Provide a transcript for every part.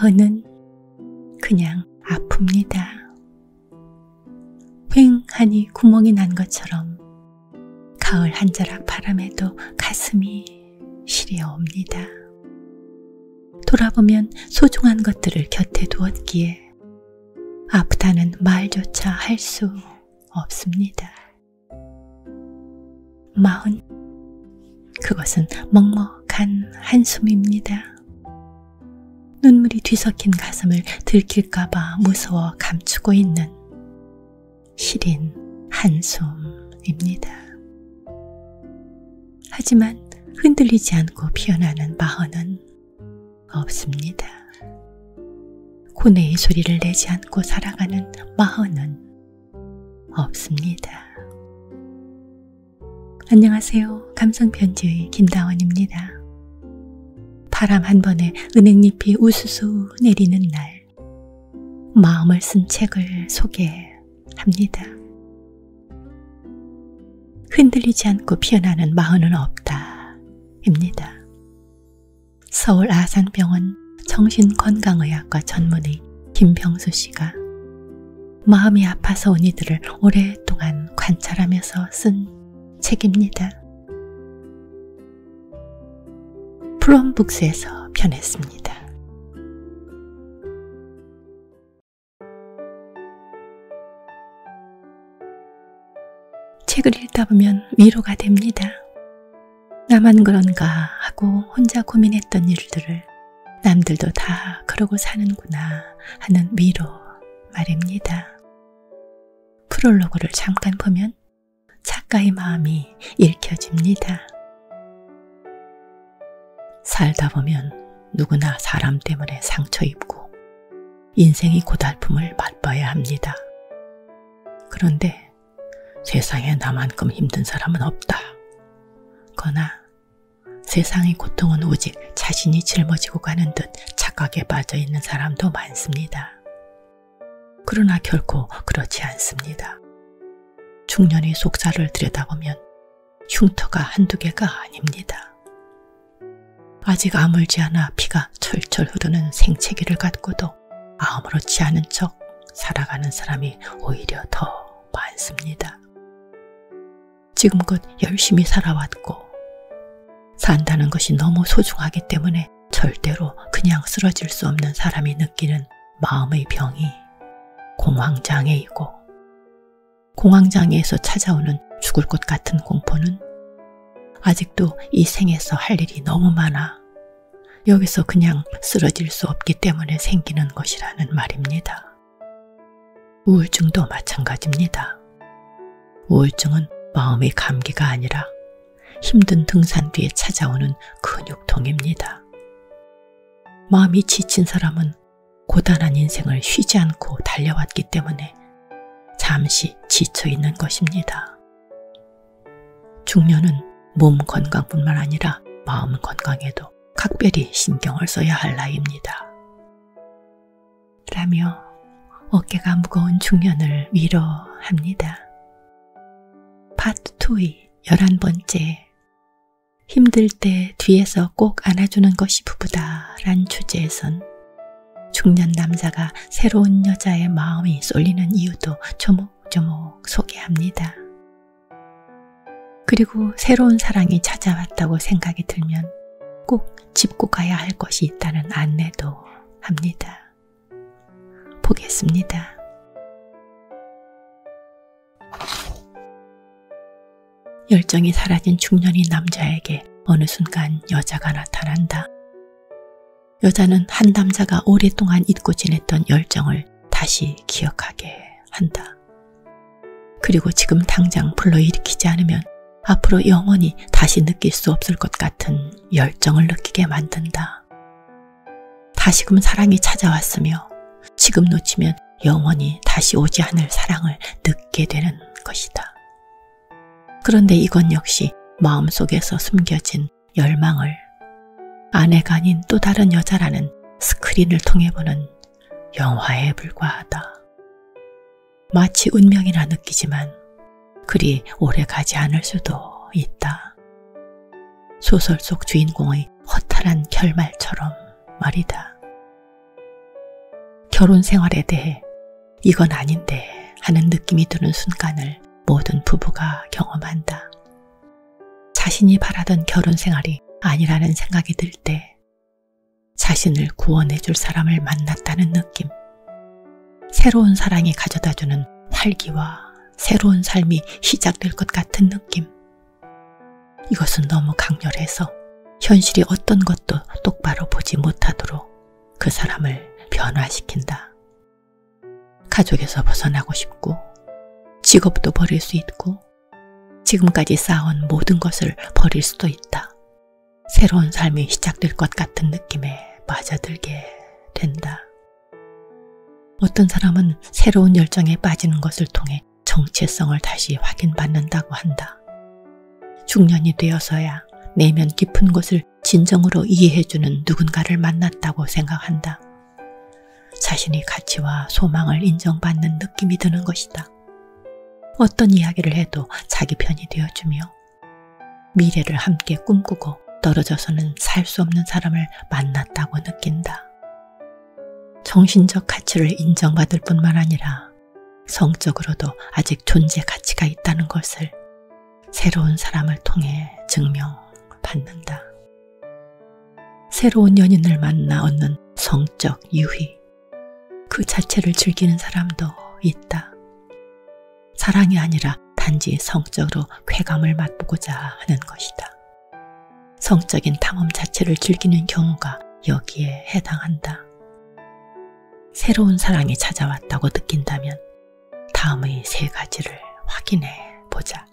마흔은 그냥 아픕니다. 휑 하니 구멍이 난 것처럼 가을 한자락 바람에도 가슴이 시려옵니다. 돌아보면 소중한 것들을 곁에 두었기에 아프다는 말조차 할 수 없습니다. 마흔, 그것은 먹먹한 한숨입니다. 눈물이 뒤섞인 가슴을 들킬까봐 무서워 감추고 있는 시린 한숨입니다. 하지만 흔들리지 않고 피어나는 마흔은 없습니다. 고뇌의 소리를 내지 않고 살아가는 마흔은 없습니다. 안녕하세요. 감성편지의 김다원입니다. 바람 한 번에 은행잎이 우수수 내리는 날, 마음을 쓴 책을 소개합니다. 흔들리지 않고 피어나는 마흔은 없다 입니다. 서울 아산병원 정신건강의학과 전문의 김병수 씨가 마음이 아파서 온 이들을 오랫동안 관찰하면서 쓴 책입니다. 프롬북스에서 변했습니다. 책을 읽다 보면 위로가 됩니다. 나만 그런가 하고 혼자 고민했던 일들을 남들도 다 그러고 사는구나 하는 위로 말입니다. 프롤로그를 잠깐 보면 작가의 마음이 읽혀집니다. 살다 보면 누구나 사람 때문에 상처 입고 인생의 고달픔을 맛봐야 합니다. 그런데 세상에 나만큼 힘든 사람은 없다. 거나 세상의 고통은 오직 자신이 짊어지고 가는 듯 착각에 빠져 있는 사람도 많습니다. 그러나 결코 그렇지 않습니다. 중년의 속살을 들여다보면 흉터가 한두 개가 아닙니다. 아직 아물지 않아 피가 철철 흐르는 생채기를 갖고도 아무렇지 않은 척 살아가는 사람이 오히려 더 많습니다. 지금껏 열심히 살아왔고 산다는 것이 너무 소중하기 때문에 절대로 그냥 쓰러질 수 없는 사람이 느끼는 마음의 병이 공황장애이고, 공황장애에서 찾아오는 죽을 것 같은 공포는 아직도 이 생에서 할 일이 너무 많아 여기서 그냥 쓰러질 수 없기 때문에 생기는 것이라는 말입니다. 우울증도 마찬가지입니다. 우울증은 마음의 감기가 아니라 힘든 등산 뒤에 찾아오는 근육통입니다. 마음이 지친 사람은 고단한 인생을 쉬지 않고 달려왔기 때문에 잠시 지쳐있는 것입니다. 중년은 몸 건강뿐만 아니라 마음 건강에도 각별히 신경을 써야 할 나이입니다. 라며 어깨가 무거운 중년을 위로합니다. 파트 2의 11번째, 힘들 때 뒤에서 꼭 안아주는 것이 부부다 란 주제에선 중년 남자가 새로운 여자의 마음이 쏠리는 이유도 조목조목 소개합니다. 그리고 새로운 사랑이 찾아왔다고 생각이 들면 꼭 짚고 가야 할 것이 있다는 안내도 합니다. 보겠습니다. 열정이 사라진 중년의 남자에게 어느 순간 여자가 나타난다. 여자는 한 남자가 오랫동안 잊고 지냈던 열정을 다시 기억하게 한다. 그리고 지금 당장 불러일으키지 않으면 앞으로 영원히 다시 느낄 수 없을 것 같은 열정을 느끼게 만든다. 다시금 사랑이 찾아왔으며 지금 놓치면 영원히 다시 오지 않을 사랑을 느끼게 되는 것이다. 그런데 이건 역시 마음속에서 숨겨진 열망을 아내가 아닌 또 다른 여자라는 스크린을 통해 보는 영화에 불과하다. 마치 운명이라 느끼지만 그리 오래 가지 않을 수도 있다. 소설 속 주인공의 허탈한 결말처럼 말이다. 결혼 생활에 대해 이건 아닌데 하는 느낌이 드는 순간을 모든 부부가 경험한다. 자신이 바라던 결혼 생활이 아니라는 생각이 들 때 자신을 구원해 줄 사람을 만났다는 느낌, 새로운 사랑이 가져다주는 활기와 새로운 삶이 시작될 것 같은 느낌, 이것은 너무 강렬해서 현실이 어떤 것도 똑바로 보지 못하도록 그 사람을 변화시킨다. 가족에서 벗어나고 싶고 직업도 버릴 수 있고 지금까지 쌓아온 모든 것을 버릴 수도 있다. 새로운 삶이 시작될 것 같은 느낌에 빠져들게 된다. 어떤 사람은 새로운 열정에 빠지는 것을 통해 정체성을 다시 확인받는다고 한다. 중년이 되어서야 내면 깊은 곳을 진정으로 이해해주는 누군가를 만났다고 생각한다. 자신이 가치와 소망을 인정받는 느낌이 드는 것이다. 어떤 이야기를 해도 자기 편이 되어주며 미래를 함께 꿈꾸고 떨어져서는 살 수 없는 사람을 만났다고 느낀다. 정신적 가치를 인정받을 뿐만 아니라 성적으로도 아직 존재 가치가 있다는 것을 새로운 사람을 통해 증명받는다. 새로운 연인을 만나 얻는 성적 유희, 그 자체를 즐기는 사람도 있다. 사랑이 아니라 단지 성적으로 쾌감을 맛보고자 하는 것이다. 성적인 탐험 자체를 즐기는 경우가 여기에 해당한다. 새로운 사랑이 찾아왔다고 느낀다면 다음의 세 가지를 확인해 보자.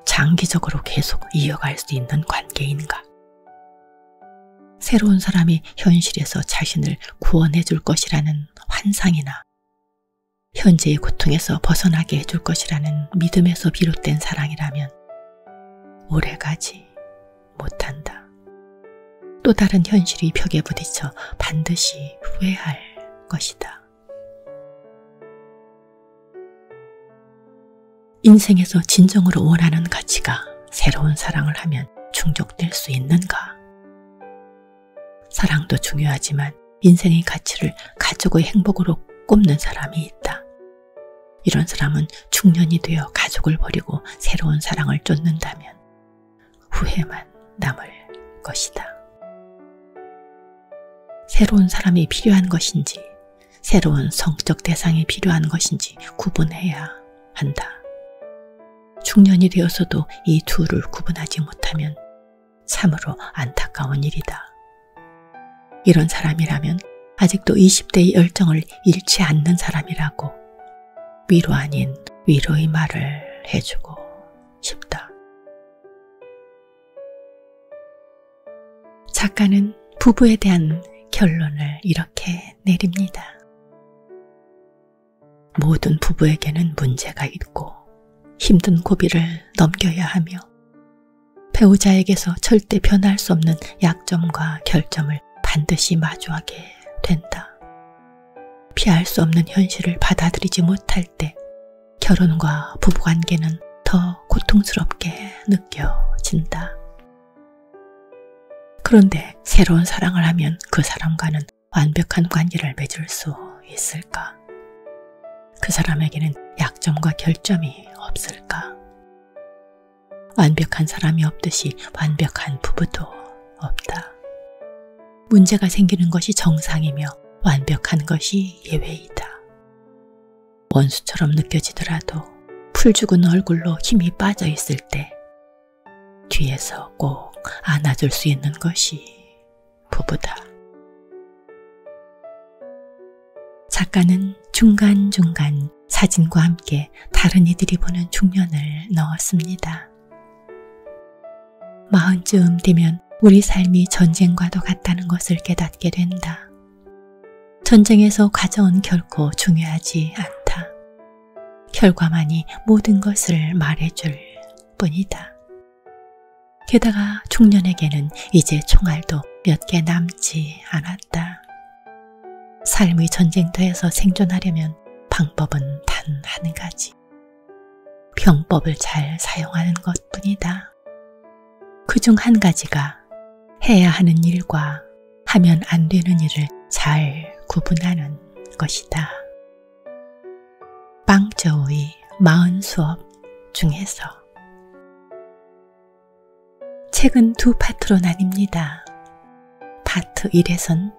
장기적으로 계속 이어갈 수 있는 관계인가? 새로운 사람이 현실에서 자신을 구원해 줄 것이라는 환상이나 현재의 고통에서 벗어나게 해줄 것이라는 믿음에서 비롯된 사랑이라면 오래가지 못한다. 또 다른 현실이 벽에 부딪혀 반드시 후회할 것이다. 인생에서 진정으로 원하는 가치가 새로운 사랑을 하면 충족될 수 있는가? 사랑도 중요하지만 인생의 가치를 가족의 행복으로 꼽는 사람이 있다. 이런 사람은 중년이 되어 가족을 버리고 새로운 사랑을 쫓는다면 후회만 남을 것이다. 새로운 사람이 필요한 것인지 새로운 성적 대상이 필요한 것인지 구분해야 한다. 중년이 되어서도 이 둘을 구분하지 못하면 참으로 안타까운 일이다. 이런 사람이라면 아직도 20대의 열정을 잃지 않는 사람이라고 위로 아닌 위로의 말을 해주고 싶다. 작가는 부부에 대한 결론을 이렇게 내립니다. 모든 부부에게는 문제가 있고 힘든 고비를 넘겨야 하며 배우자에게서 절대 변할 수 없는 약점과 결점을 반드시 마주하게 된다. 피할 수 없는 현실을 받아들이지 못할 때 결혼과 부부관계는 더 고통스럽게 느껴진다. 그런데 새로운 사랑을 하면 그 사람과는 완벽한 관계를 맺을 수 있을까? 그 사람에게는 약점과 결점이 없을까? 완벽한 사람이 없듯이 완벽한 부부도 없다. 문제가 생기는 것이 정상이며 완벽한 것이 예외이다. 원수처럼 느껴지더라도 풀 죽은 얼굴로 힘이 빠져 있을 때 뒤에서 꼭 안아줄 수 있는 것이 부부다. 작가는 중간중간 사진과 함께 다른 이들이 보는 중년을 넣었습니다. 40쯤 되면 우리 삶이 전쟁과도 같다는 것을 깨닫게 된다. 전쟁에서 과정은 결코 중요하지 않다. 결과만이 모든 것을 말해줄 뿐이다. 게다가 중년에게는 이제 총알도 몇 개 남지 않았다. 삶의 전쟁터에서 생존하려면 방법은 단 한 가지. 병법을 잘 사용하는 것뿐이다. 그중 한 가지가 해야 하는 일과 하면 안 되는 일을 잘 구분하는 것이다. 빵저우의 40수업 중에서 책은 두 파트로 나뉩니다. 파트 1에선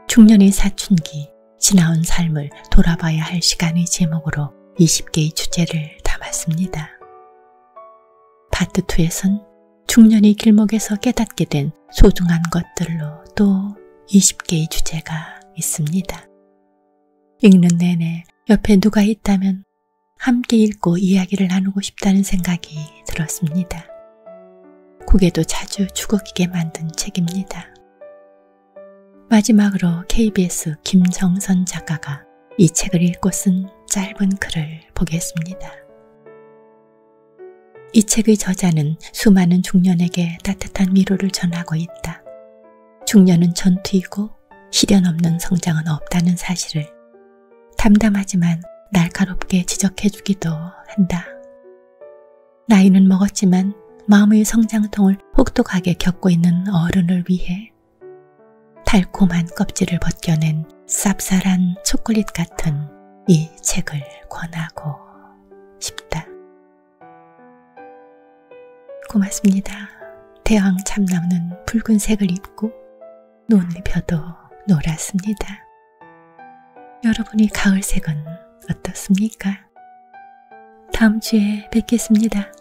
중년의 사춘기, 지나온 삶을 돌아봐야 할 시간의 제목으로 20개의 주제를 담았습니다. 파트 2에선 중년의 길목에서 깨닫게 된 소중한 것들로 또 20개의 주제가 있습니다. 읽는 내내 옆에 누가 있다면 함께 읽고 이야기를 나누고 싶다는 생각이 들었습니다. 고개도 자주 죽어기게 만든 책입니다. 마지막으로 KBS 김정선 작가가 이 책을 읽고 쓴 짧은 글을 보겠습니다. 이 책의 저자는 수많은 중년에게 따뜻한 위로를 전하고 있다. 중년은 전투이고 시련 없는 성장은 없다는 사실을 담담하지만 날카롭게 지적해주기도 한다. 나이는 먹었지만 마음의 성장통을 혹독하게 겪고 있는 어른을 위해 달콤한 껍질을 벗겨낸 쌉쌀한 초콜릿 같은 이 책을 권하고 싶다. 고맙습니다. 대왕 참나무는 붉은색을 입고 논잎혀도 노랗습니다. 여러분의 가을색은 어떻습니까? 다음 주에 뵙겠습니다.